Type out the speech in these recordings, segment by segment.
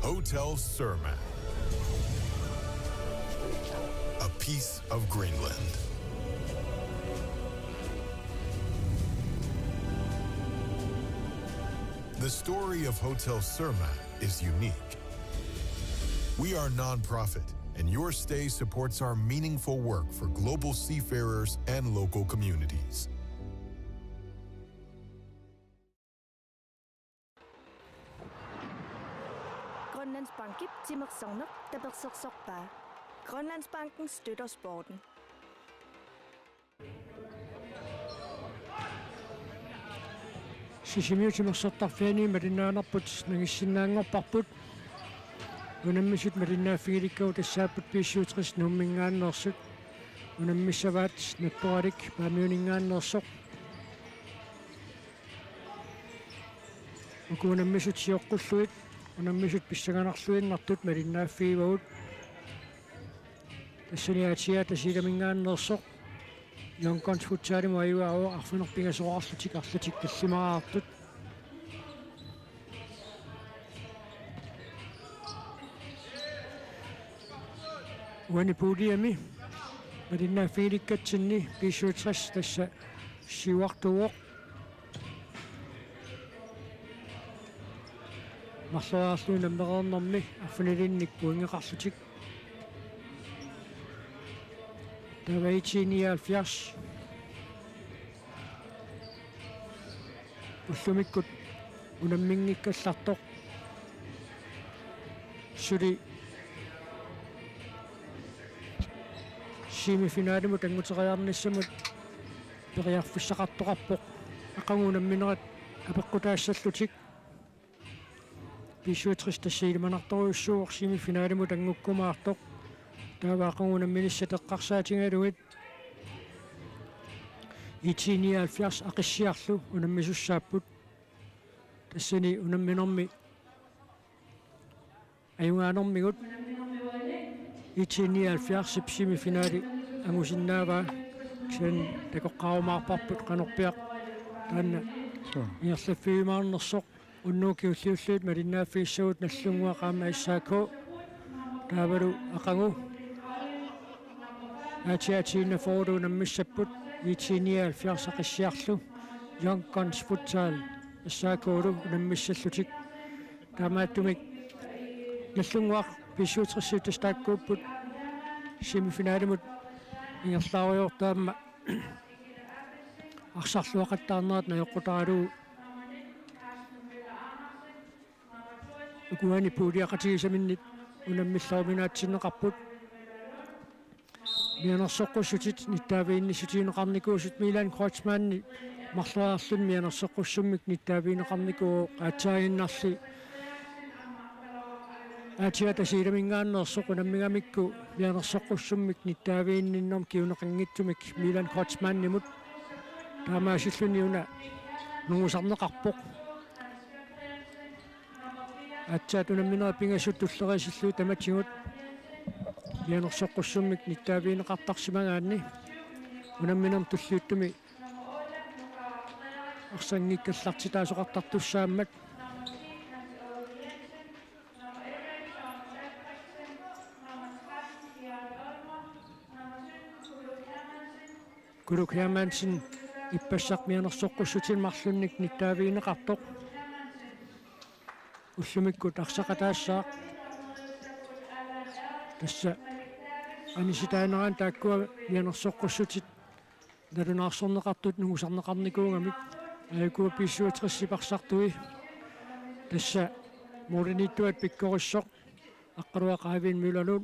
Hotel Surma. A piece of Greenland. The story of Hotel Surma is unique. We are non-profit, and your stay supports our meaningful work for global seafarers and local communities. Grønlandsbanken Timmersogner, der besøger Grønlandsbanken støtter sporten. Sisimiutimersortarfiani malinnaanarput nangissinnaangorparput unammisut malinnaaffigilikku tassaaput piissuutris nummingaannersut unammissavaat nattualik paamiuningaannersoq ukunammisut sioqqulluit unammisut pissaganarluinnartut malinnaaffiivavut tassaniatia tasilamingaannersoq Yonkons futsalimu ayuao arfinerpingasoqarlutik arlutik tallimaraartut wani puuliami malinnaaffiilikkatinni piissuutras tassa siuartuuoq marluaarluun ammereernermi arfinilinnikku ingeqarlutik Tavaitinialfias ullumikut unammingikkallartoq suli semifinaalimut anguteriarnissamut periarfissaqartoqarpoq aqangunamminerat apeqqutaassallutik piissuutris tassiilimanartoruussuuq semifinaalimut angukkumaartoq taavaaqangunamminissatеққарсаатингалугит итиниалфиарс ақиссиарлу унаммисуссааппут тассани унамминерми аюнгаанермигут итиниалфиарсип семифинаали ангусиннааваа ксан такоққарумаарпарпут қанерпиақ таанна иерлаффиумаарнерсоқ уннуукиуллиуллуут малиннааффииссагут наллунгуақаама иссаако таавалу ақангу Atiatina fordu nammissapput itiinialfiarsaqиssiарлу Yonkons futsal assaakuulu nammissallutik taamaattumik nallunguaq pissuutersiutas taakkuupput semifinaalimut ingerlaariortaamma арсарлуақаттаарнерат наёққутаралуу укуани пуулиақатигисаминнит унаммиллауминаатсиннеқарпут Mianersoqqussutit nittaaviinnisutiineqarnikuusut Milan Kreutzmanni marluaarlun mianersoqqussummik nittaaviineqarnikuu qaatsaaginnarli aatiatasiilamingaannersoq unammigamikku mianersoqqussummik nittaaviinninnerm kiuneqanngittumik Milan Kreutzmannimut taamaasilluniuna nungusarneqarpoq aatsaatunammинера пингасут туллерисиллуу таматсигут Mianersoqqussummik nittaaviineqartarsimangaanni unamminam tulluuttumi арсангиккаллартитаасоқартартуссааммат Kuruk Hermansen иппассақ mianersoqqussutin марлунник nittaaviineqartoq уллумиккут арсақатаассаақ тасса аниситаанеран тааккуа mianersoqqussutit налунаарсорнеқартут нугусарнеқарникуугамик аякуа писсуутриссипарсартуи тасса моринитуат пиккориссоқ аққалуақаавин мулалун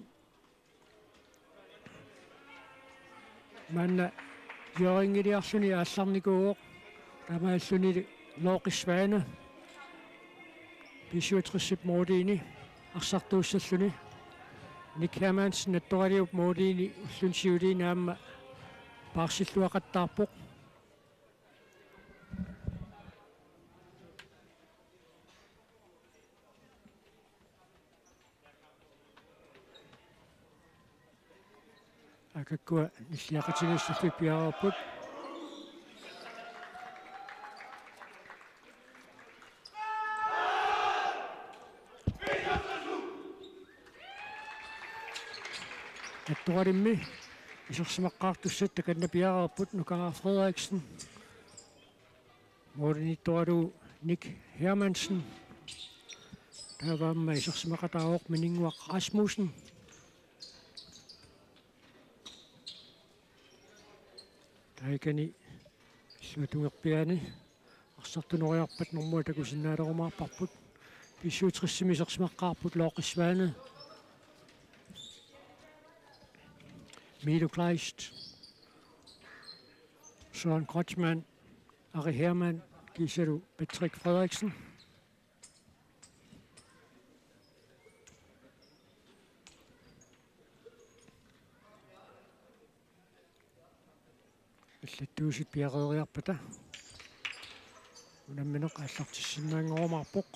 манна Jørgengiliarluni aallarnikuuoq tamaalluni looqisvaana pisuutrissip moodiini arsartuussalluni Nick Hermansen nattoraliup moodiini ullunsiuliini aamma paarsilluaqattaarpoq akakkua nilliaqatigissuffippiarerput Nattuarimmi isorsimaqqaartussat takannapiaraarput Nukara Frederiksen. Morinittuaru Nick Hermansen. Taavamma isorsimaqataaruq Mininguaq Rasmussen. Taikani suutungerpiani arsartunoriarpat normua takusinnaalerumaarparput pissuutrissimi isorsimaqqaarput Looqisvaane. Milo Kleist, Søren Kreutzmann, Ari Hermann, Giseru Patrick Frederiksen. Иллаттуусит пиареериарпата. Унамминеқ аллартиссиннаангоромаарпоқ.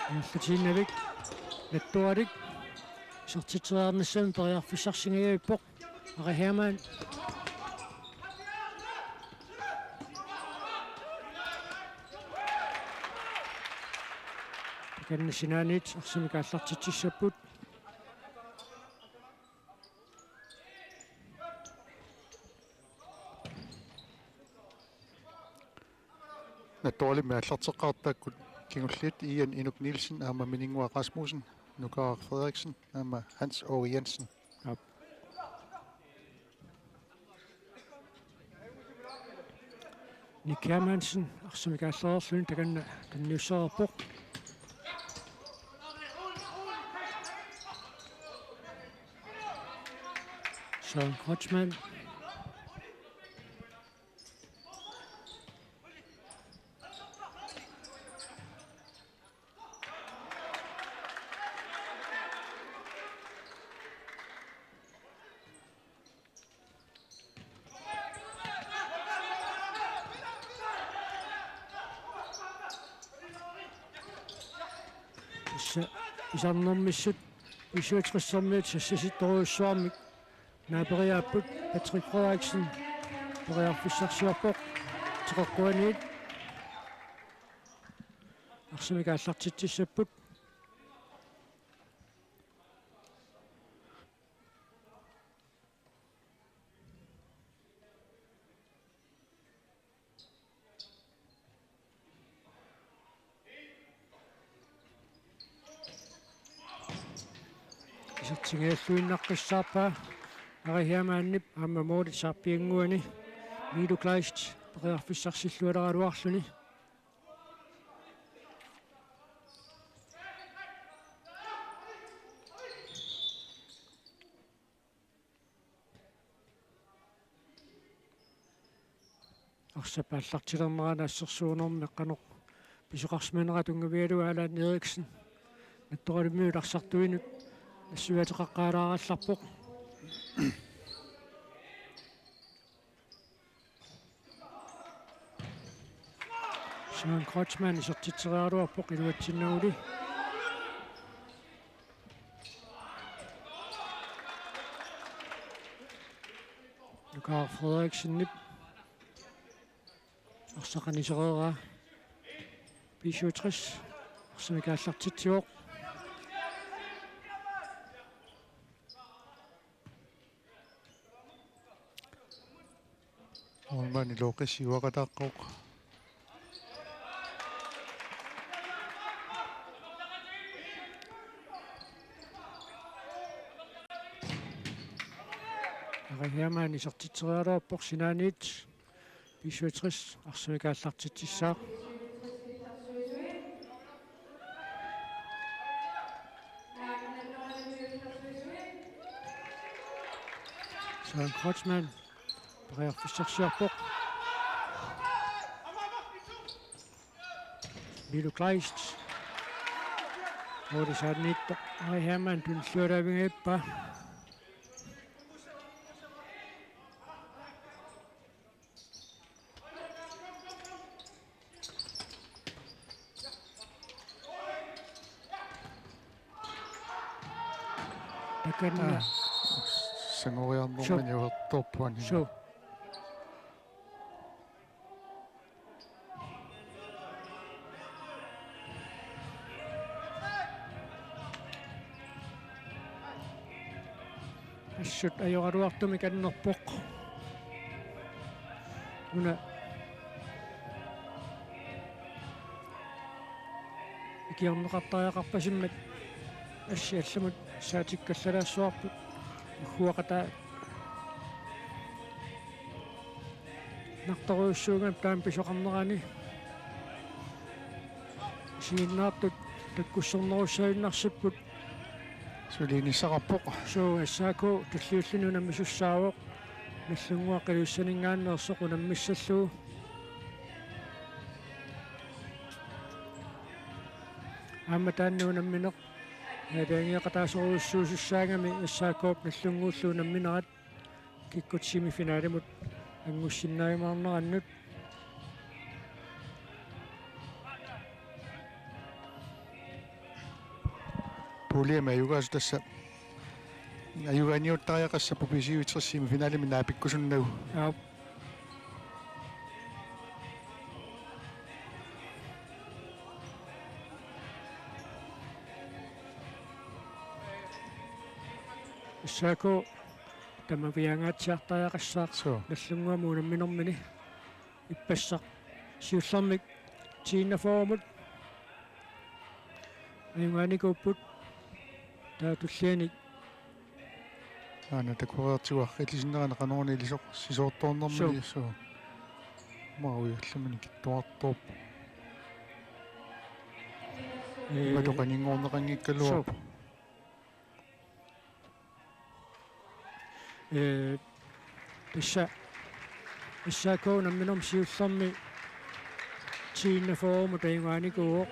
Иллатииннавик Натtuarik сертитсеарнассами периарфиссарсингиуиппоқ Ari Hermann. Таканнасинаанит арсимикааллартитсиссаппут. Натtualimmi аллартеққартааккут Kingullit Ian Inuk Nielsen, Amma Mininguaq Rasmussen, Nukara Frederiksen, Amma Hans Åge Jensen. Yep. Nick Hermansen, arsimikaallererlun takanna tanniussererpoq. Søren Kreutzmann. Isarnermissut visuutrissarmiut sassisittoruussuarmik naaperiaapput Patrick Frederiksen periarfissarsiarpoq teqerquaniit arsimikaallartitsissapput Singeelluinnaqqissaarpaa Ari Hermannip Amma Moritsaarpianguani Milo Kleist periarfissarsillualeraluarluni арсапааллартилернерана ассерсуунерми эққанеқ писоқарсманератунгаvialu Allan Eriksen натторалиммиут арсартуинут нассуатеқаққаалааралларпоқ Søren Kreutzmann исертитсериалуарпоқ илуатсиннагули Nukara Frederiksen nip арсақанисереера писуутрис арсимикааллартитсуоқ Olmani Loqisiuaqataqqoq. Ari Hermann isertitserialuarpoq sinaaniit pisuutris arsimikaallartitsissaaq Søren Kreutzmann periarfissarsiarpoq Milo Kleist Moorisaanniitto Ari Hermann tunnillualaavingaippa таканна сангориарнэрмани уерторпуани so ассут ajorluartumi kannerpoq una ikиорнеқартариақарпасиммат ассиалламут саатиккассалаассуарпут хуақата нарторуйуссууган таам писоқарнерани сигиннаартут таккуссорнеруссаиннарсиппут сулиниссақарпоқ so ассааку таллиуллинуна мисуссаавоқ наллунгуа қилуссанингааннерсоқ унаммиссаллуу ааматааннуунамминеқ наалиангиақатаасоруйуссуусуссаагами ассаакооп наллунгууллуунамминерат киккут семифинаалимут ангуссиннааймаарнераннут пулиама югаас тасса аюганиуттариақасса пуписиуитерсими финалими наапиккусуннагу аа ассааку тамавиангаатсиартариақассаақ so наллунгуамуунамминэрмини иппассақ сиуллэрмик тииннафоормут аюнгааникууппут таатуллианик ана такуаартуар илисиннерана канорни илисоқ сисоорторнэрмани so мауиалламани киттуарторп матоқанингорнеқангиккалуар тасса ассаакуунамминерм сиуллэрми тииннафоормут аюнгааникуоқ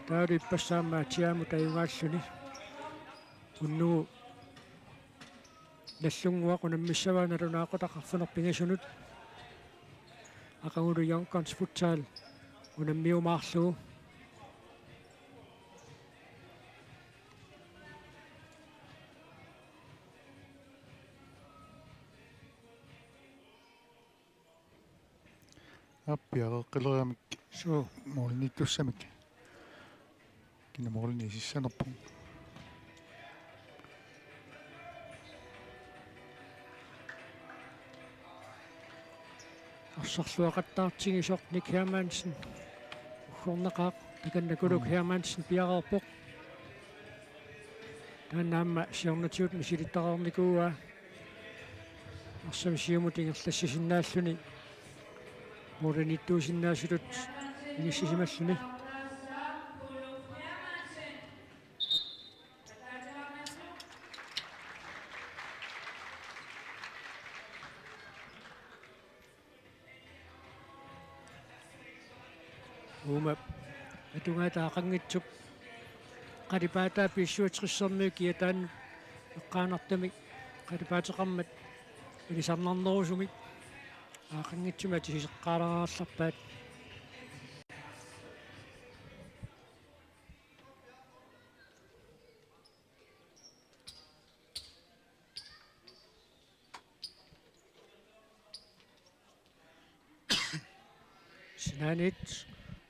таали иппассаамаатиаму таюнгааллуни уннуу наллунгуақ унаммиссавааналунаақутақарфунерпингасунут ақагулу Youngguns futsal унаммиумаарлуу аппиареққилериамик so моолниттуссамик кинамоолни сиссанерпу арсарлуақаттаартигисоқ Ник Hermansen уггорнеқаақ таканнакулук Hermansen пиареерпоқ танаама сиорнатиут мисилиттақарникууа арсами сиумут ингерлассисиннааллуни морениттуусиннаасулут иниссисималлуни ума атунгаатаақангитсуп қалипаатаа писсуатриссермиу киатаан эққаанартамик қалипаатеқармат илисарнарнерусумик аақангитсума тисеққалараалларпаат синаанит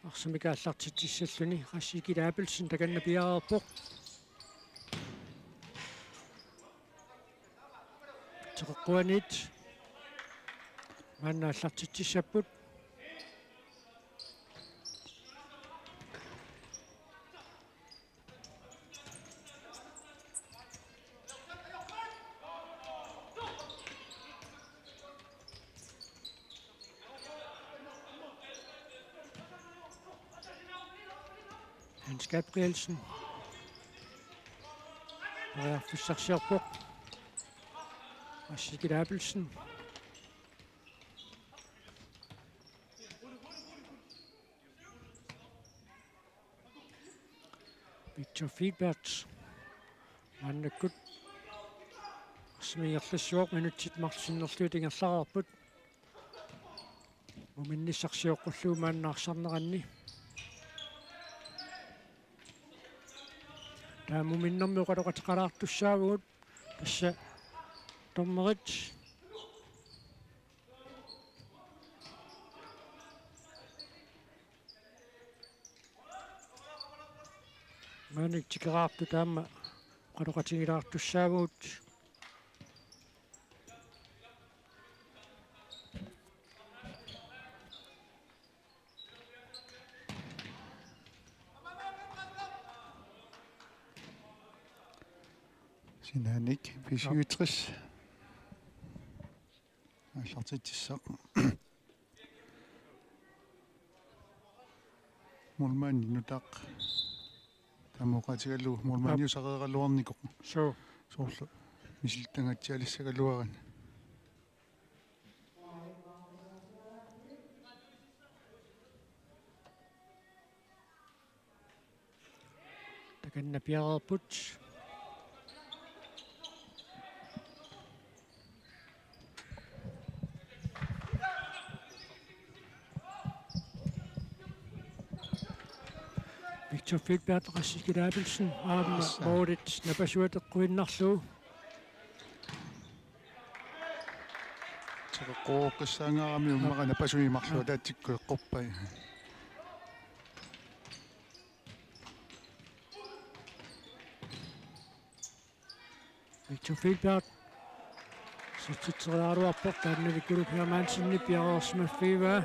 арсамикааллартитсаллуни qassikilaapilsun takanna piareerpoq teqquanit maannaallartitsissaput Hans Gabrielsen fussarsiarpoq qassikilaapilsun Victor Fiedbert mannakkut smigerlassuoq minutsit marsinnerluut ingerlararput muminnissarsiоққуллуу мааннаарсарнеранни таамуминнэрми уqaluqatiqalaartussaavugut тасса томмерит маник тикераарту таама uqaluqatigilаарtussaavugut Sinanik 64 аллартитсаа мулмаани нутақ тамоқатигаллу мулмаани усареералуарникоқ соорлу мисилтангатсиалиссагалуаран таканна пиарерпут Victor Filbert qassikilaapilsen aamma moolit napasuateqquinnarluu теққоққассаангаами уммақана пасуимарлуа таатикку эққорпай Victor Filbert ситситериаруарпоқ таанналиккулу пиамаансинни пиареерсимаффииваа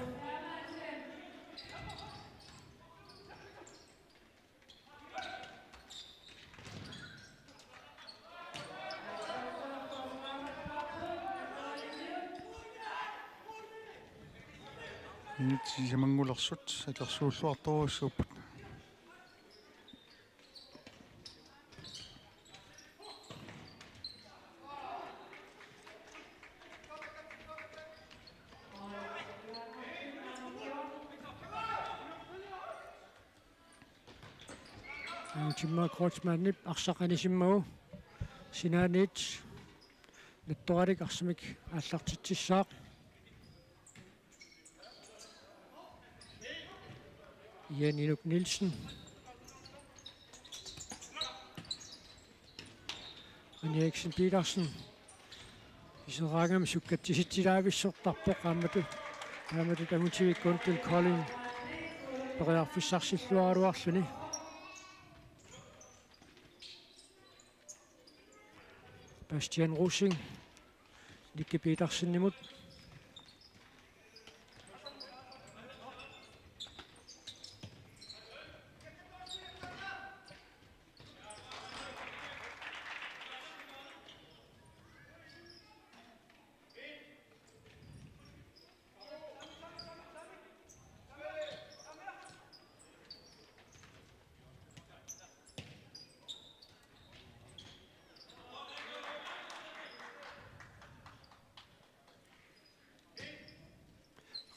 Ямангулерсут алерсууллуарторуссууппут Timma Kreutzmann арсақанисиммагу синааниит натторалик арсамик ааллартитсissaaq Jan Inuk Nielsen Anja Eriksen Petersen Iserangam sukkatisitsilaavissortarpoq aamatu tamutivikkuntul Colin periarfissarsilluaruarluni Bastian Rusing Nikke Petersen imut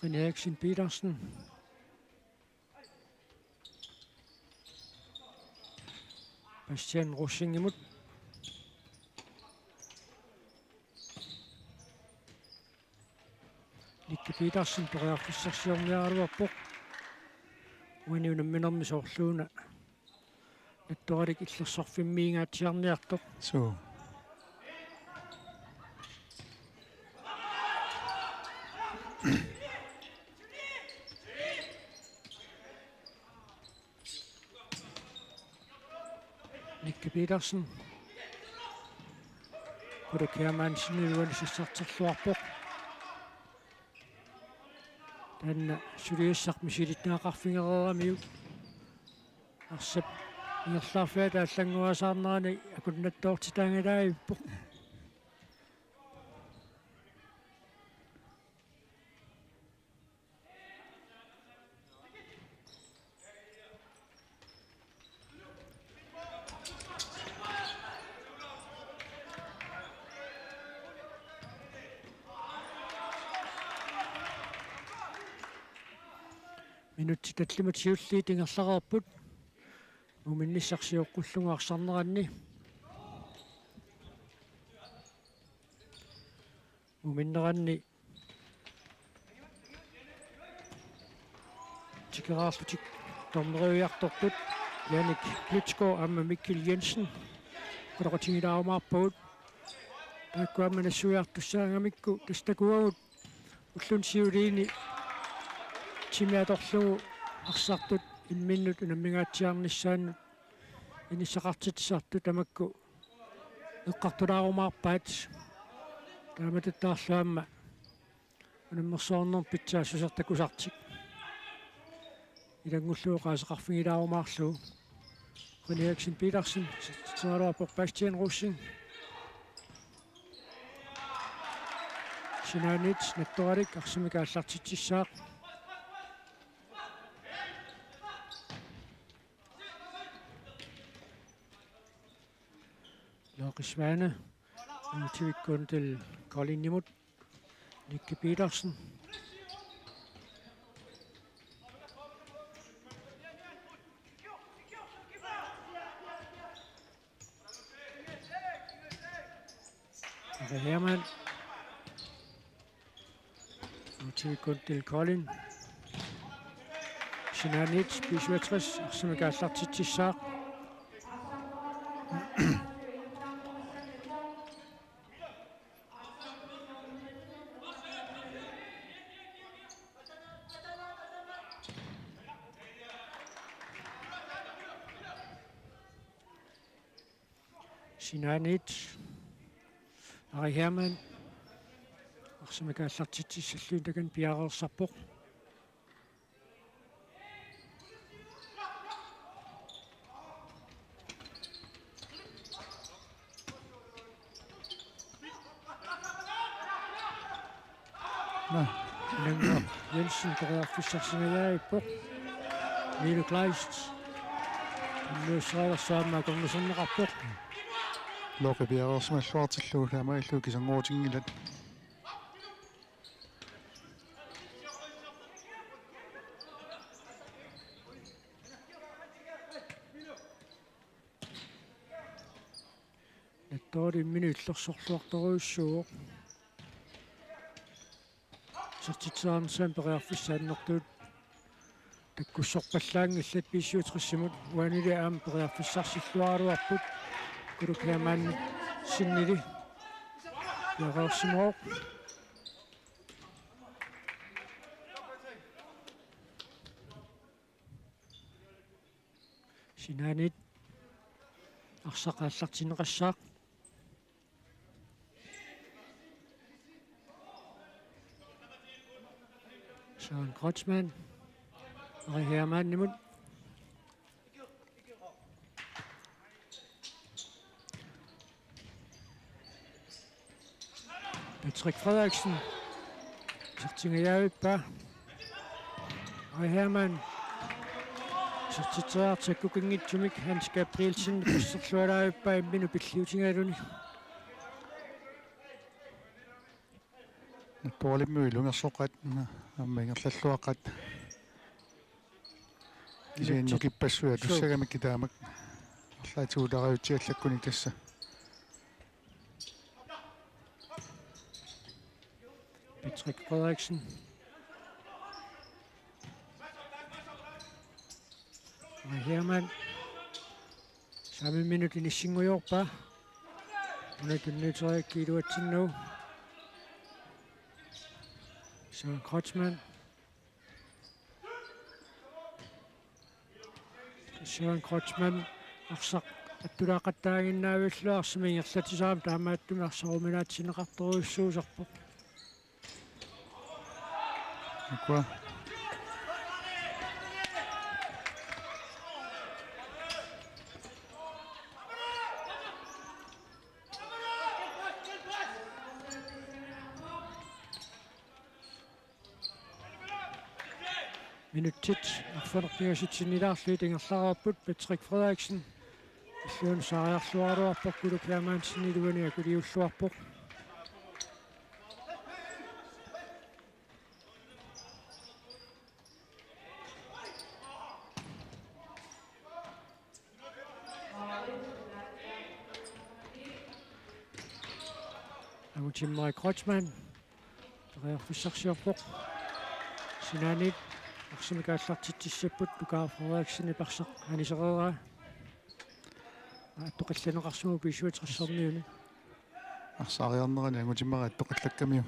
Anja Eriksen Petersen Bastian Rusing imut Nikke Petersen periarfissarsiorniaruarpoq uiniunamminermi soorluuna nattoralik illersorfimmiingaatsiarniartoq so Nikke Petersen Kudakærmansen uanisissarterluarpoq tanna suliussarmisilitnaaqarfingereramiu арсап иерлаарфаа тааллангуасаарнерани акуннаттоортитаангалаавиппо минутти таллимат сиуллии тингерларерпут уминниссарсиоққуллугаарсарнеранни уминнеранни тикераарлутик торнериуиарторпут Jannik Klitschko amma Mikkel Jensen qoloqatingilaarumaarpagut taakkuamana suiartussaangamikku tastakuagut ullun siuliini timiatorlugu арсартут имминнут унаммигааtsiarnissaannut инissақартитсарту тамакку эққартулаарумаарпаат таамататтаарлуамма унаммерсоорнер питсаа сусертакусартик илангуллуоқаасеқарфигилаарумаарлу René Eriksen Petersen саарапор Bastian Russing Sinanits натторалик арсимикааллартитсissaaq Lokesvane tilvikkun til Koldinimut Nikke Petersen Hermann tilvikkun til Koldin Sinanits Bisvetris arsimikaallartitсissaaq Sinanits Ari Hermann арсимикааллартитсиссаллуун такан пиареерсарпоқ Nangor Jensen qoriarfissarsingajaippoq Milo Kleist Lusraersaamma kornuserneqarpoq Loke biareersmalluartilluu laamailluu kisangootingilat Nattori minuutlersorluartoruissuuq сертитсаарнсаан периарфиссааннэртуут таккуссорпаллаангиллат писсиутриссимут уанили аама периарфиссарсиллуаралуарпут кулуклаамаанни синнили ягаерсимоо синанит арсақааллартинеқассаақ Søren Kreutzmann og Hermann Nimut. Patrick Frederiksen. Sertingajaippa. Og Hermann. Sertitsaar takukingitsumik Hans Gabrielsen. Sertsualaippa imminu pilliutingaluni. Tuolimmuilungersoqat аммингерллуақат кисииннукиппассуя туссагамик китаамак арлаатигулариутиаллаккуник тасса Patrick Frederiksen og Hermann samme minut i Nissinguyorpa unattunniuterik kiluatsinnu Søren Kreutzmann. Søren Kreutzmann arsaq attulaaqattaaginnaavillуарсимингерлатисаам таамааттумаарсаруminaatsinеқарторуйссуусарпоқ. Аква. Minutit арфанерпигаситсинилаарлуи тингерлаараппут Patrick Frederiksen иллуун саариарлуаруарпоқ кулуклаамаансинилуани акулиуллуарпоқ Amutиммай Kreutzmann периарфиссарсиорпоқ Sinanit арсимикааллартитсиссаппут Лука Фредериксен парсақ анисереера тоқилланеқарсугу писсуатеқассарниуни арсаариарнерани ангутиммара тоқиллаккамиу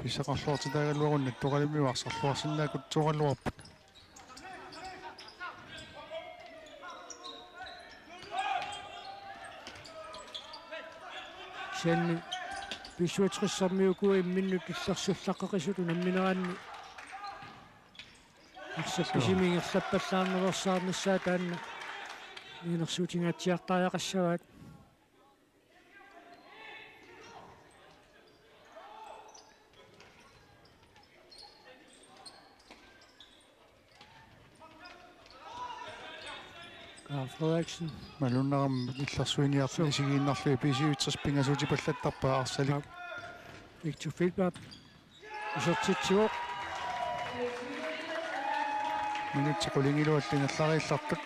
писсақарлуартитаагалуаруннат тоқалимиу арсарлуарсинаакут тоқаллуарпут сианни писсуатеқассарниукуа имминнут иллерсуллаққақисуту намминераанни арсапписимингерлаппаллаарнерсаарнассаа таанна минерсуутингаатсиартариақассаваат Фредериксен малуннарам иллерсуиниартни сигииннарлуи писиуитсерс пингасуути паллаттарпаа арсалик Victor Filbert исертитсуо минутсеқулингилуаллиналларииллартут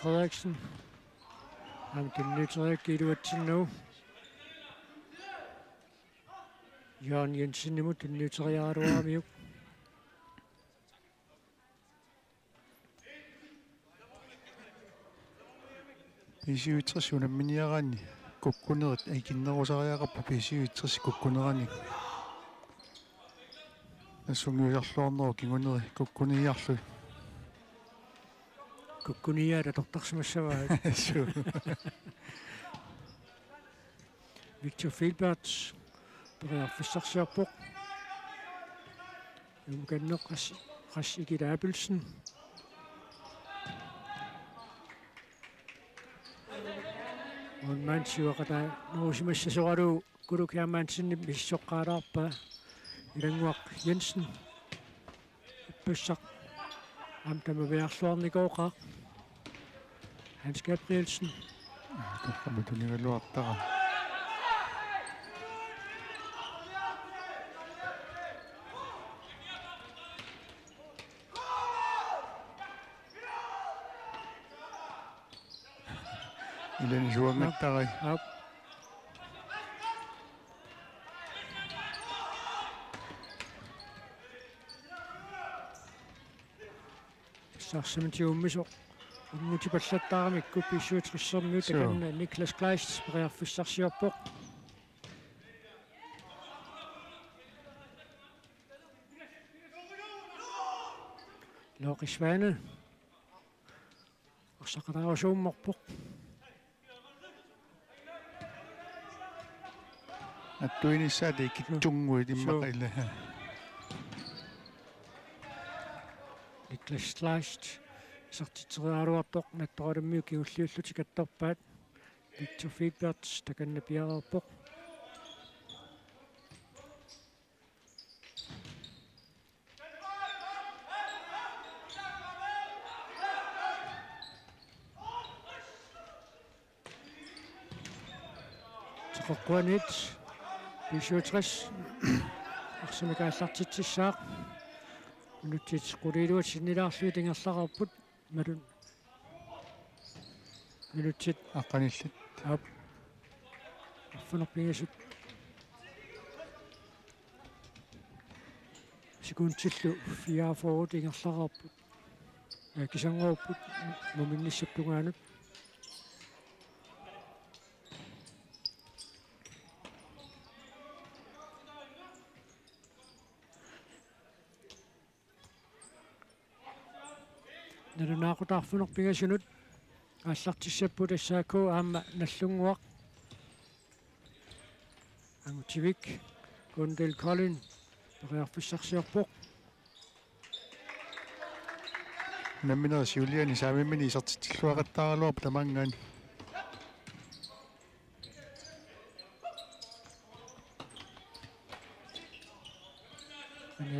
Frederiksen han tilnytterikkiiluatsinnu Jørgen Jensen imod tilnytteriaaruamiuk писиуитсерсунамминиараани куккунерит айкиннерусариақарпа писиуитсерси куккунерани нассунгиулерлуарнеру кигунери куккуниарлуи куккуниаата тортарсимассаваа Victor Filbert периарфиссарсиарпоқ юмганнеққас қассикилаапилсен онмансиуақата нуусимассасоралу кулукиамаансинни миссоққаалаарпа илангуақ Jensen иппассақ амтамавиарлуарникооқа Hans Gabrielsen камутунигалуартара илэн жуангаттарай ап сарсимтиуммисо уммутипаллаттаарамикку писсуутриссермиу таканна Niklas Kleist периарфиссарсиарпоқ Лоқисване орсақалаарусуумморпоқ аттуинissаати киттунгуи тиммақилла Niklas Kleist сартитериалуартоқ натторалуммиу киуллиуллути катторпаат Victor Filbert таканна пиарерпоқ теққуанит писуутрис арсимикааллартитсissaaq минутит qulиилуат синнилаарлуи тингерлақарпут малун минутит аққаниллит ап аффанерпингасут секундтиллу 4 тингерлақарпут кисангооппут муминниссаптунгаанут налунаақутаарфунерпигасунут ааллартиссаппут ассаакуу аама наллунгуақ ангутивик Gundel Collin периарфиссарсиарпоқ намминерс юлиани саамиммини исертитиллуақаттааралуарп тамангаани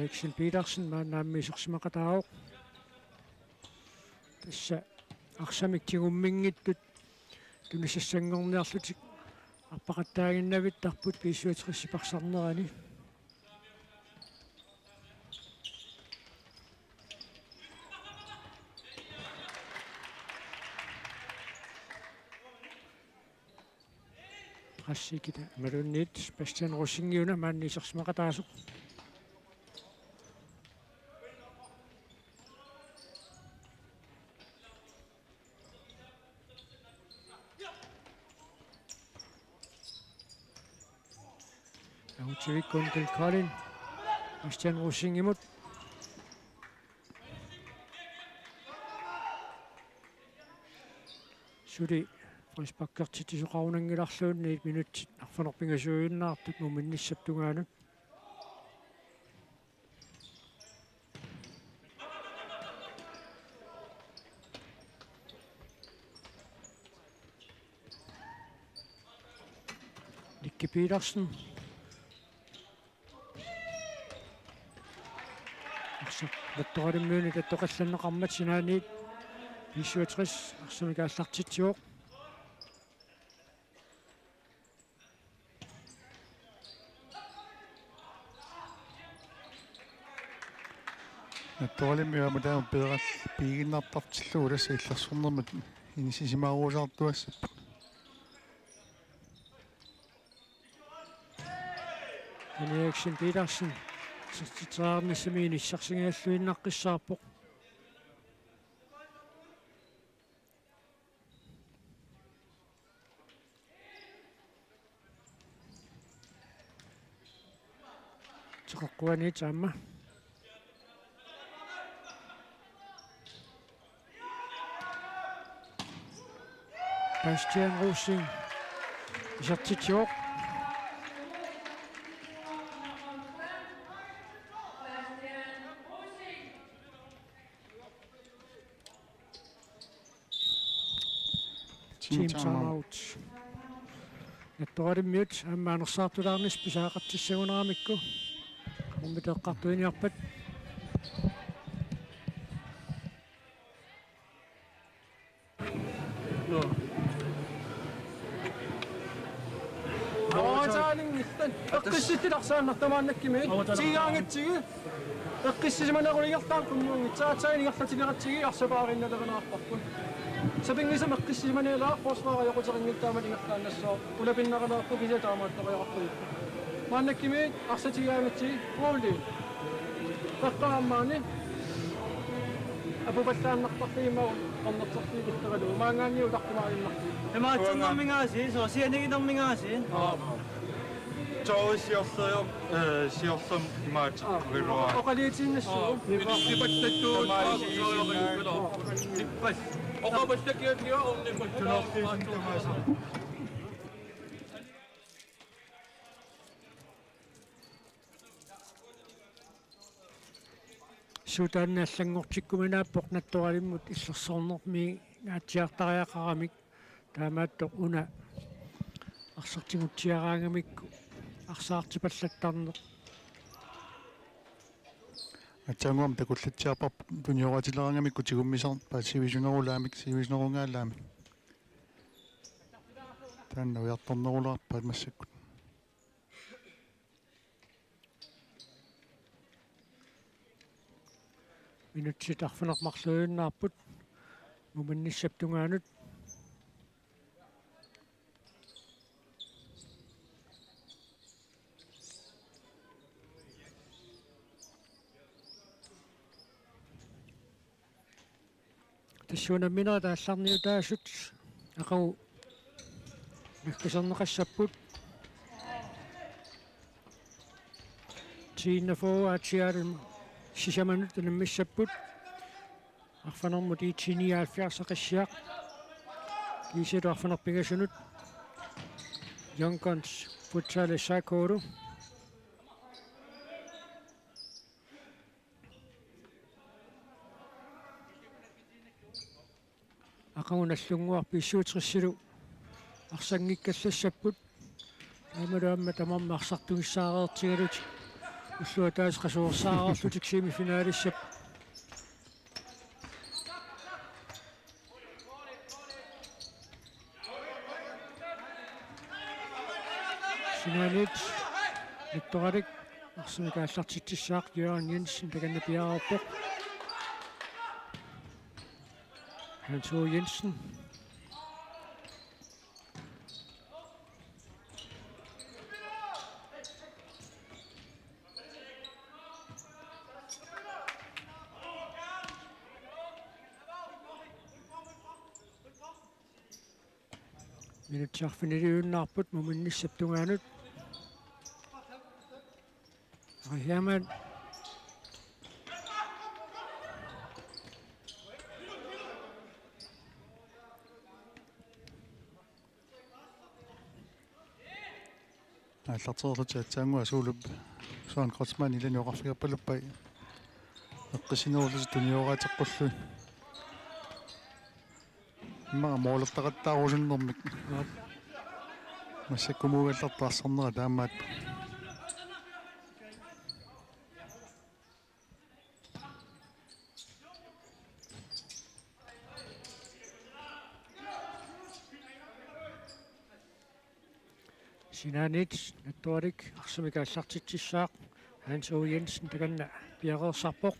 Eriksen Petersen мааннаамми исерсимақатаавоқ тасса арсамик тигуммингиттут тунисассангорниарлутик арпақаттаагиннавит тарпут писсуатриссипарсарнерани qassiikita malunniit Bastian Rosingiuna maanniisarsimaqataasuq Autsikun til Colin Bastian Rosingimut suli фрисбаккертитисоқарунангиларлуунни 1 минутит арфанерпингасуиннаартут муминниссаптунгаанут Nikke Petersen Vattoqalimmuuni tattoqallanneqarmat sinaaniit 57 арсумикааллартитсиоқ Натуалиммиа таама пеерал пигиннартартиллуугуласа иллерсорнэрмат инисисимааруусаартуассап Eriksen Petersen сертитаарнссамиини иссарсигааллуиннаққиссаарпоқ тиқоққуани таама Bastian Rosing исартитсиоқ Team timeout. Nattoqalimmiut аммаанерсаартулаарнис писаақартиссагунерамикку муммитеққартуиниарпат Awataalingillan eqqissittilarsaannartamaannakkimi tigaangitsigi eqqissisimanerulingерtaan qunnuungit saatsainigarlatigeratigi arsapaarinnalerenaarparpun sapingisam eqqissisimaneelaa forsvaarajoquteringittaamalingерtaannassoo ulapinnarenaarpu pisataamaattoqajaqarpuyippu maannakkimi arsatigaangitsigi puuli taqqaammaani апупаллааннартарфигимау qornertarfiigitteraluu maangaanniu tartumaarinnartu Emaatsannarmingaasi soosianiginermingaasi Joosiorserum siorsom imaataqqiruaa oqaliitiinnassuu nipattattuut sooriorikula nippas oqapallakiatliga ornipattunaarfiisintamasa сутааннааллангортиккуминааппоқ натторалиммут иллерсорнерми наатсиартариақарамик таамааттоқ уна арсартигутсиараангамикку арсаартипаллаттарнеқ атсангуам такуллатсиарпар туниоратилерангамикку тигуммисар пассивисунерулаамик сивиснерунгаалаами таанна уярторнерулаарпаат массаккут минутсит арфанермарлуиннаарпут муманниссаптунгаанут тассуунамминера таалларниутаасут ақау наккасернеқассаппут тииннафоаатиалум сисаманут наммиссаппут арфанермут итсиниаалфиарсақиссиақ кисилу арфанерпигасунут Youngguns футсале сакору ақауналлунгуар писсуутриссилу арсангиккаллассаппут амалаамма тамарма арсартугиссаареертигалут уллуа таас қасуорсаареерлутик семифинаалиссап Sinanit Niktorik Arsumika Sartitishak Jørgen Jensen takanna piararpoq Hans O. Jensen Minutjarfinili uunnaarput muminnissaptungaanut Arihaman аллартерлутаатсаангуа суулуп суан кротсман иланиоқарфигаппалуппай эққисинерлус туниораатеққуллуи имма моолертақаттаарусуннэрмик массаккумуугаллартаарсарнера таамаат Sinanit Nattorik Arsumika Sartitishak Hans O. Jensen takanna piareersarpoq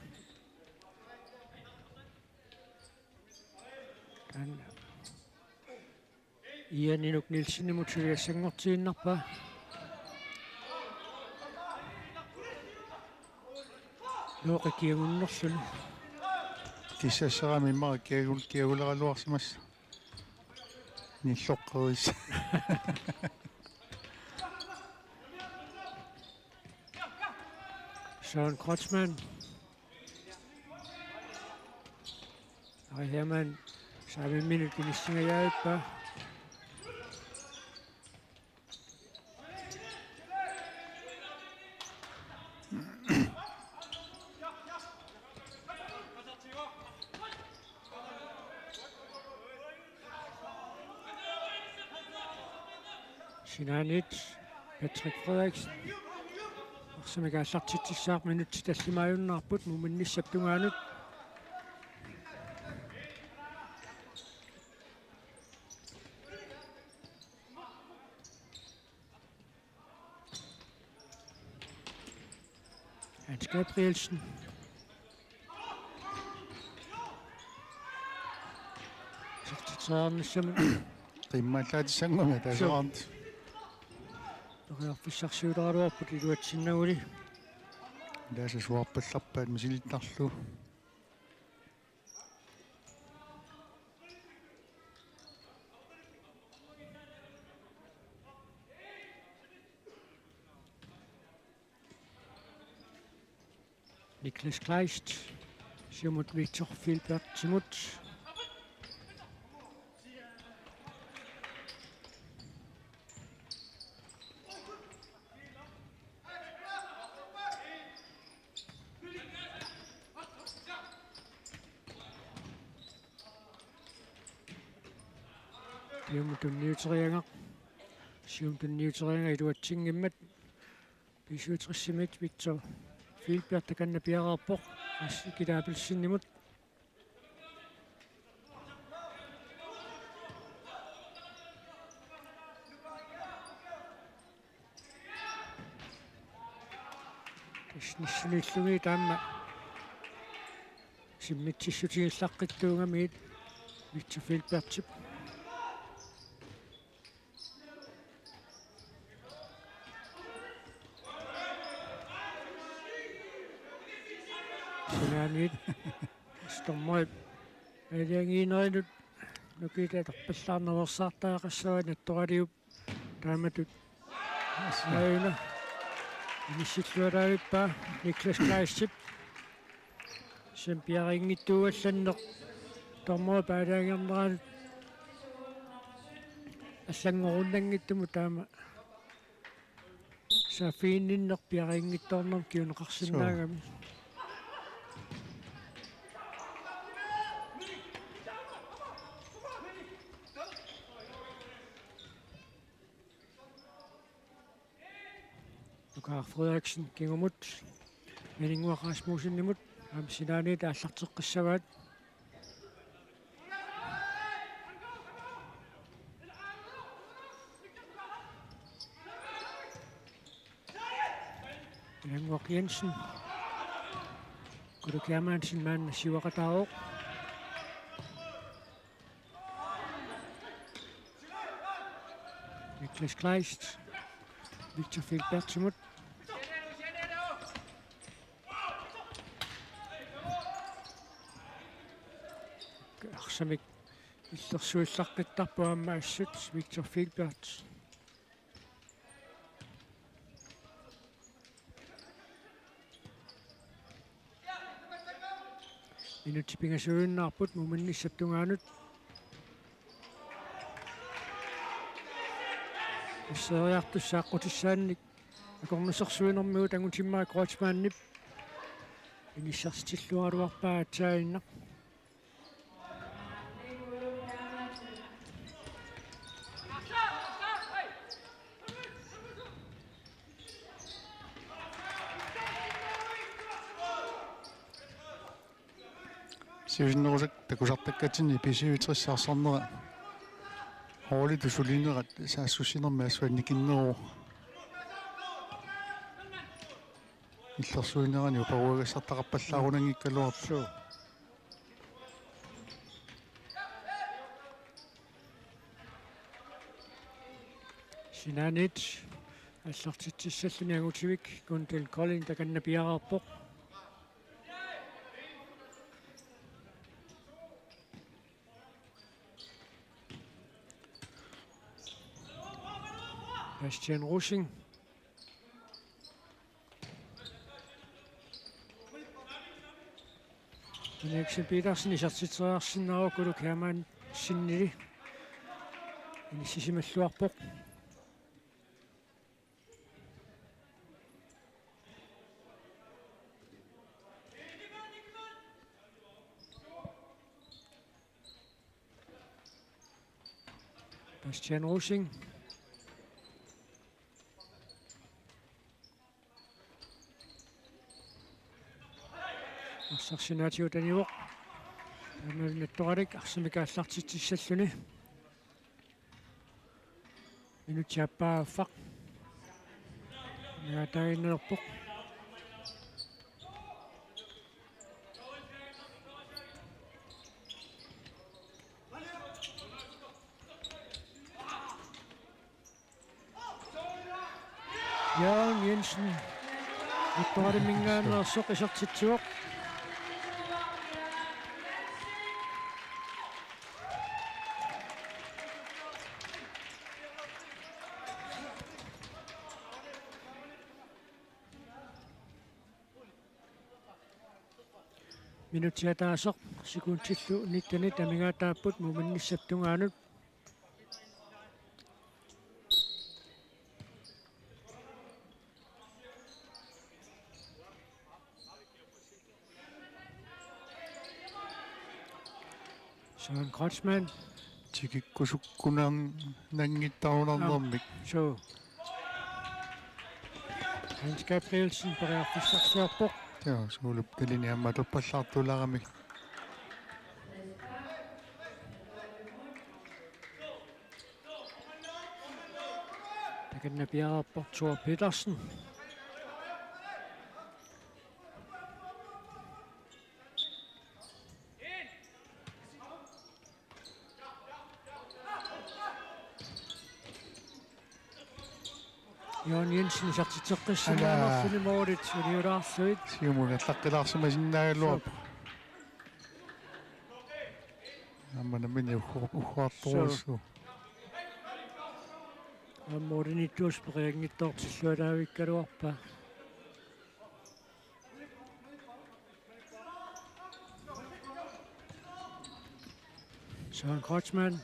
kan Ian Inuk Nielsen mutsuliassangortiinnarpa Looqikiagunnerlun киссассарами иммара киагулералуарсимас ниллоққерис Søren Kreutzmann Arihaman samme minut inissingajayippa Sinanit Patrick Frederiksen Arsumika Sartitishak minut tallimaajunnaarput muminnissaptungaanut Hans Gabrielsen Sartitsaarnissamun qimmallaatissangumi taaseraarnt Toqiarfissarsiuleraluarput iluatsinnaguli laasasuarpallarpaat misilittarlu Niklas Kleist Simut Victor Filbert Simut Tunniuterianga sium tunniuterianga iluatsingimmat pisuuterissimit Victor Filbert takanna piararpoq kilaapilsinnimut Nissinillugi taamma simmitsissutigillaqqittuungamiit Victor Filbertip Sinanit stormoit aliangiinerinut nukitatorpallaarnersaartaaqassua nattoraliup taamatut aina inissилluалаавиппаа Niklas Kleistip семпиарингиттууалланнеқ тормоо паалаангернералут аллангоруннангиттуму таама сафиинниннер пиарингитторнер киунеқарсинаагами Carl Frederiksen kingumut Meningua Rasmussenimut am Sinanit аллартеққиссаваат Langvok Jensen. Kudu Kærmansen mand Siwakatao. Niklas Kleist. Victor Filbert Simut. Aksamik иллерсуилларқиттарпуамма ассут Victor Filbert. Minutipingasuunnaarput muminnissaptungaanut. Isseriartussaаққутissаанник акорнусерсуинэрмигут ангутиммаа Кройцмааннип инissarstиллуаралуарпаа атсаиннақ. Сивиннерусак такусартаккатини писивитрissaarsarnera хоoli тусулинерат саассусинерми ассуанникиннеру иллерсуинерани упаруагассартақарпаллаарунангиккалуарсу Sinanit аллартитсаллуни агутивик Гунтел Колин таканнапиараарпоқ. Bastian Rushing. Nixon Petersen исартитсериарсиннаа кулу Кærман синнили. Инисисималлуарпоқ. Bastian Rushing. Арсарсинаатиу таниуоқ. Намалнатторалик арсимикааллартитсаллуни. Минутиаппааффақ. Наатаиннерпоқ. Jørgen Jensen. Итторалимингаанерсоқ исертитсуоқ. Minutiataasоq sikuuntillu nittani tamigaataapпут muminnissaptungaanut Søren Kreutzmann тикиккусуккунаан нангиттарунарнэрмик so Hans Gabrielsen pariarfissarsiarpoq ja sulup талини амматуппаллаартуларамик takannapiararpoq Thor Petersen Jørgen Jensen исартитеққиссимаанерсуни моорит униулаарсуит сиумуна таққилаарсимасиннаагаллуап амманамини ухуартуруссу амморинитуус периагниттоортиллуалаавиккалуарпа Søren Kreutzmann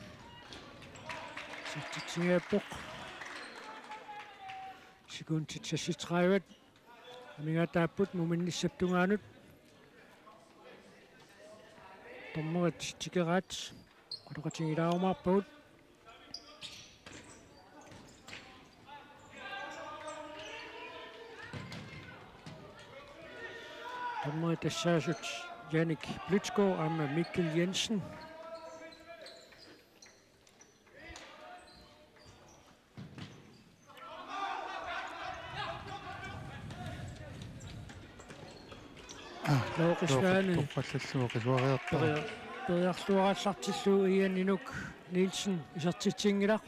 исартитсигааппоқ сикуунтитсасситраават амигаатааппут муминниссаптунгаанут томмерит тикераат quluqatigilaarumaarpagut tоммерит тассаасут Jannik Blitzgaard амма Mikkel Jensen Looqisvaani toqqallalluoqisuariartaa periarluarassartillu ian inuk Nielsen isertitsingilaq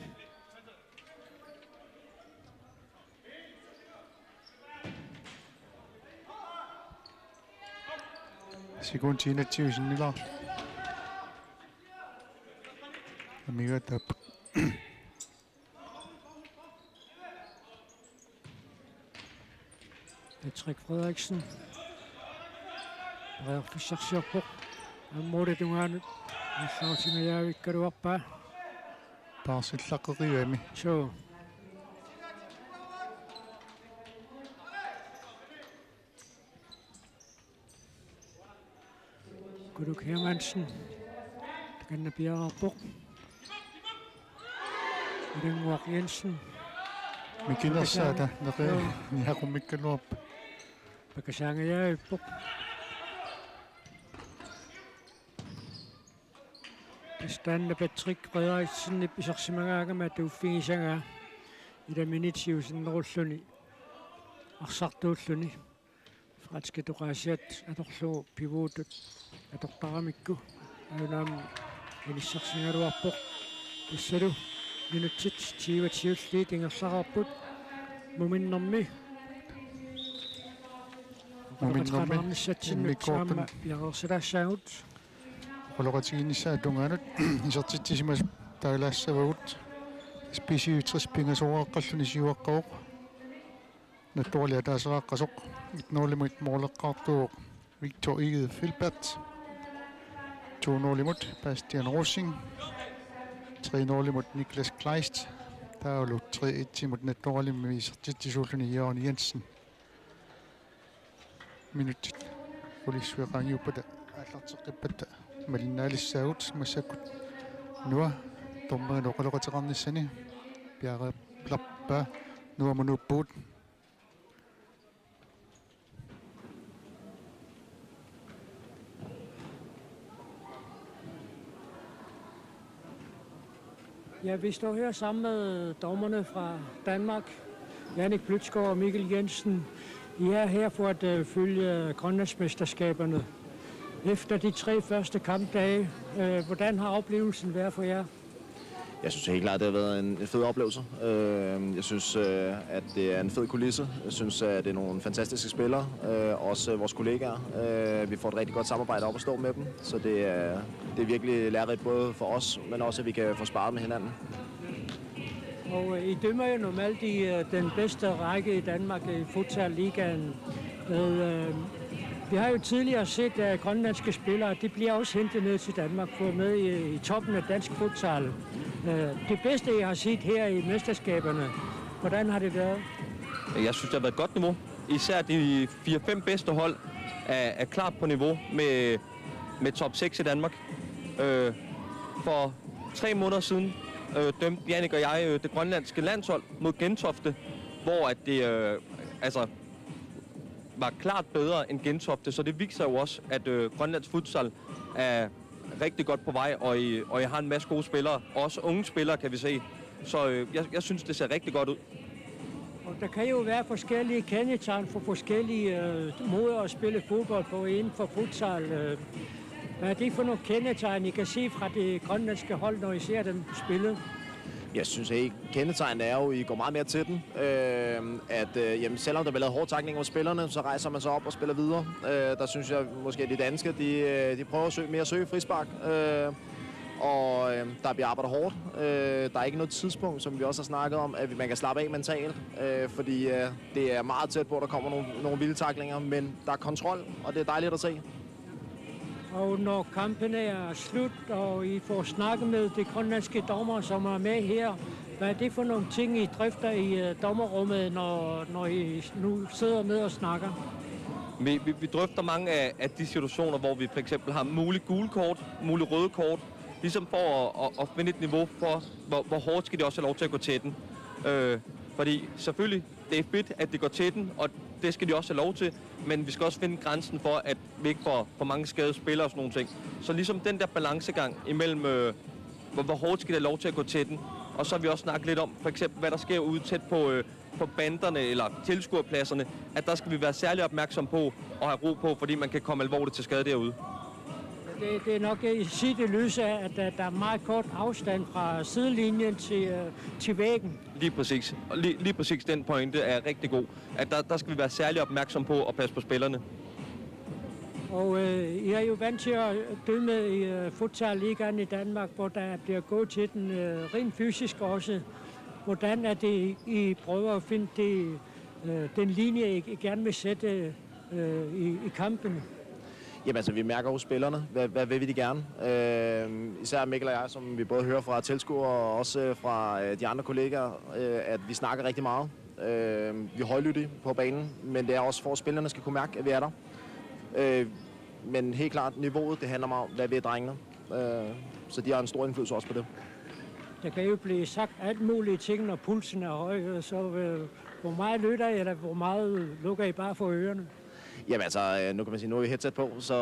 Sekuntinatsiusinnilar amigatap Patrick Frederiksen Reerfissarsiorpoq аммуулатунгаанут аллаусингаявиккалуарпаа paarsillaqqeriami so Guluk Hermansen takanna piararpoq Ulinguaq Jensen mikinersaata neqi niaqumikkaluarpa Pakasaangayavippoq Stanna Patrick Frederiksen isersimagaagama tuuffigisagaa ilaminitiusinnerulluni arsartuulluni Fratske toqaasiat atorlugu pivuutut atortaramikku aunaam inissersingaluarpoq issalu minutsit tiivatiulliit ingerlararput muminnermi muminnermi piaqersilaassaagut qoloqatiginissaatungaalut isertitsisimas tailaassavagut spesiutris pingasoreqqalluni siuaqqaoq nattuarlia taaseraqqasoq itnuulimut morleqqaartuuq Victor Egede Filbert 2-0 Bastian Rossing 3-0 Niklas Kleist taulu 3-1 mot nattuarlimmi isertitsisuulluni Jørgen Jensen minutit ulissueqangiuppata аллартеққиппата малиннаалиссаагут массаккут нуа тормаано qoloqateqarnissani piaqeplappa nuamunuppuut Ja, vi står her sammen med dommerne fra Danmark, Jannik Plytsgaard og Mikkel Jensen. I er her for at følge Grønlandsmesterskaberne. Efter de 3 første kampdage, hvordan har oplevelsen været for jer? Jeg synes helt klart, det har været en fed oplevelse. Jeg synes, at det er en fed kulisse. Jeg synes, at det er nogle fantastiske spillere. Også vores kollegaer. Vi får et rigtig godt samarbejde op at stå med dem. Så det er virkelig lærerigt både for os, men også, at vi kan få sparet med hinanden. Og I dømmer jo normalt i den bedste række i Danmark i Futsal-ligaen. Vi har jo tidligere set, at grønlandske spillere de bliver også hentet ned til Danmark for med i toppen af dansk futsal. Det bedste, jeg har set her i mesterskaberne, hvordan har det været? Jeg synes, det har været et godt niveau. Især de 4-5 bedste hold er klart på niveau med top 6 i Danmark. For 3 måneder siden dømte Jannik og jeg det grønlandske landshold mod Gentofte, hvor at det var klart bedre end Gentofte, så det viser jo også, at Grønlands futsal er rigtig godt på vej, og jeg har en masse gode spillere, også unge spillere kan vi se, så jeg synes, det ser rigtig godt ud. Og der kan jo være forskellige kendetegn for forskellige måder at spille fodbold på inden for futsal. Hvad er det for nogle kendetegn, I kan se fra det grønlandske hold, når I ser dem spille? Jeg synes ikke, kendetegnet er jo, at I går meget mere til den. Jamen, selvom der bliver lavet hårde taklinger hos spillerne, så rejser man sig op og spiller videre. Der synes jeg måske, at de danske de prøver at søge frispark. Der bliver arbejdet hårdt. Der er ikke noget tidspunkt, som vi også har snakket om, at man kan slappe af mentalt. Fordi det er meget tæt på, at der kommer nogle vilde taklinger. Men der er kontrol, og det er dejligt at se. Og når kampen er slut, og I får snakket med de grønlandske dommer, som er med her, hvad er det for nogle ting, I drøfter i dommerrummet, når I nu sidder med og snakker? Vi drøfter mange af de situationer, hvor vi for eksempel har muligt gule kort, muligt røde kort, ligesom for at finde et niveau for, hvor hårdt skal de også have lov til at gå til den. Fordi selvfølgelig, det er fedt, at de går til den, og det skal de også have lov til, men vi skal også finde grænsen for, at vi ikke får for mange skadede spillere og sådan nogle ting. Så ligesom den der balancegang imellem, hvor hårdt skal de have lov til at gå til den, og så har vi også snakket lidt om, for eksempel, hvad der sker ude tæt på banderne eller tilskuerpladserne, at der skal vi være særlig opmærksom på og have ro på, fordi man kan komme alvorligt til skade derude. Det er nok i sit lys af, at der er meget kort afstand fra sidelinjen til væggen. Lige præcis. Og lige præcis den pointe er rigtig god. At der skal vi være særlig opmærksom på at passe på spillerne. Og I er jo vant til at dømme i futsal-ligaen i Danmark, hvor der bliver gået til den rent fysisk også. Hvordan er det, I prøver at finde den linje, I gerne vil sætte i kampen? Jamen altså, vi mærker hos spillerne, hvad vil de gerne. Især Mikkel og jeg, som vi både hører fra tilskuere og også fra de andre kollegaer, at vi snakker rigtig meget. Vi er højlyttige på banen, men det er også for, at spillerne skal kunne mærke, at vi er der. Men helt klart, niveauet, det handler meget om, hvad vi er drengene. Så de har en stor indflydelse også på det. Der kan jo blive sagt alt mulige ting, når pulsen er høj, så hvor meget lytter I, eller hvor meget lukker I bare for ørerne? Jamen altså, nu kan man sige, nu er vi headset på, så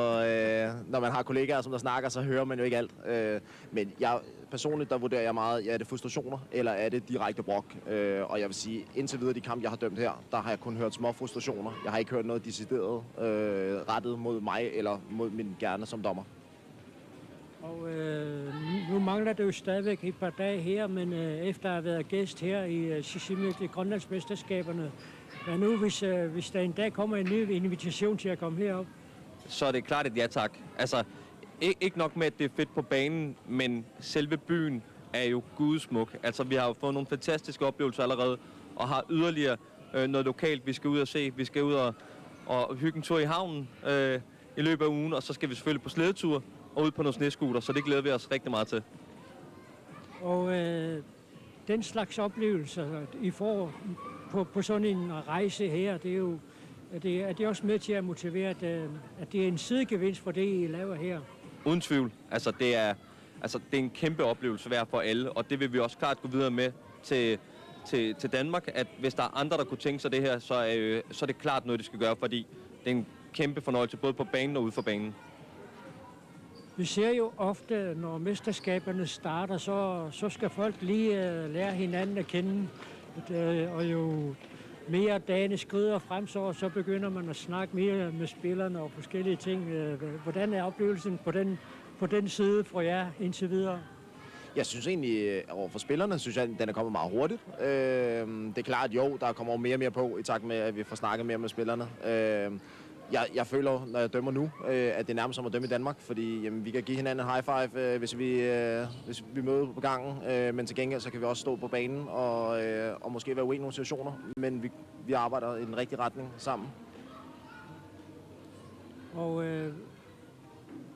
når man har kollegaer, som der snakker, så hører man jo ikke alt. Men jeg personligt, der vurderer jeg meget, er det frustrationer, eller er det direkte brok? Og jeg vil sige, indtil videre de kampe, jeg har dømt her, der har jeg kun hørt små frustrationer. Jeg har ikke hørt noget decideret rettet mod mig, eller mod min gerne som dommer. Og nu mangler det jo stadigvæk et par dage her, men efter at have været gæst her i Sisimiut i Grønlandsmesterskaberne, hvad nu, hvis der en dag kommer en ny invitation til at komme herop? Så er det klart et ja tak. Altså, ikke nok med, at det er fedt på banen, men selve byen er jo gudsmuk. Altså, vi har jo fået nogle fantastiske oplevelser allerede, og har yderligere noget lokalt, vi skal ud og se. Vi skal ud og hygge en tur i havnen i løbet af ugen, og så skal vi selvfølgelig på slædetur og ud på nogle snescooter, så det glæder vi os rigtig meget til. Og den slags oplevelser, I får på sådan en rejse her, det er jo er det også med til at motivere, at det er en sidegevinst for det, I laver her? Uden tvivl. Altså, det er en kæmpe oplevelse værd for alle, og det vil vi også klart gå videre med til Danmark, at hvis der er andre, der kunne tænke sig det her, så er det klart noget, de skal gøre, fordi det er en kæmpe fornøjelse både på banen og ude for banen. Vi ser jo ofte, når mesterskaberne starter, så skal folk lige lære hinanden at kende, og jo mere dagene skrider frem, så begynder man at snakke mere med spillerne og forskellige ting. Hvordan er oplevelsen på den side for jer indtil videre? Jeg synes egentlig, overfor spillerne, synes jeg, at den er kommet meget hurtigt. Det er klart, jo, der kommer mere og mere på, i takt med, at vi får snakket mere med spillerne. Jeg føler, når jeg dømmer nu, at det er nærmest som at dømme i Danmark, fordi jamen, vi kan give hinanden en high five, hvis vi møder på gangen, men til gengæld så kan vi også stå på banen og måske være uenige i nogle situationer, men vi arbejder i den rigtige retning sammen. Og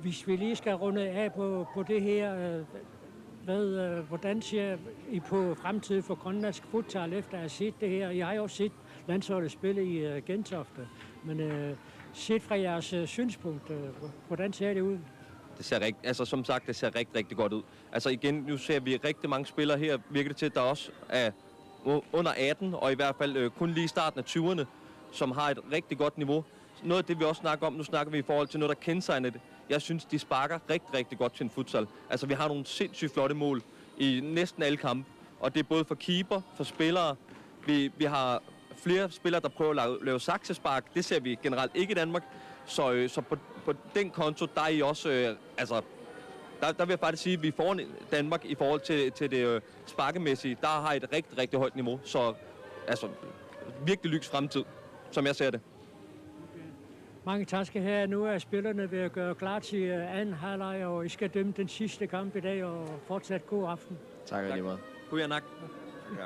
hvis vi lige skal runde af på det her, hvordan ser I på fremtiden for grønlandsk futsal efter at have set det her? Jeg har jo set landsholdet spille i Gentofte, men set fra jeres synspunkt, hvordan ser det ud? Det ser som sagt, det ser rigtig, rigtig godt ud. Altså igen, nu ser vi rigtig mange spillere her, virker det til, at der også er under 18, og i hvert fald kun lige i starten af 20'erne, som har et rigtig godt niveau. Noget af det, vi også snakker om, nu snakker vi i forhold til noget, der kendetegner det. Jeg synes, de sparker rigtig, rigtig godt til en futsal. Altså, vi har nogle sindssygt flotte mål i næsten alle kampe, og det er både for keeper, for spillere. Vi har flere spillere, der prøver at lave saksespark. Det ser vi generelt ikke i Danmark. Så på den konto, der er I også... Der vil jeg faktisk sige, at vi er foran Danmark i forhold til det sparkemæssige. Der har et rigtig, rigtig højt niveau. Så altså, virkelig lys fremtid, som jeg ser det. Mange tak skal have. Nu er spillerne ved at gøre klar til anden halvleg, og I skal dømme den sidste kamp i dag, og fortsat god aften. Tak lige meget. Kujanak. Ja.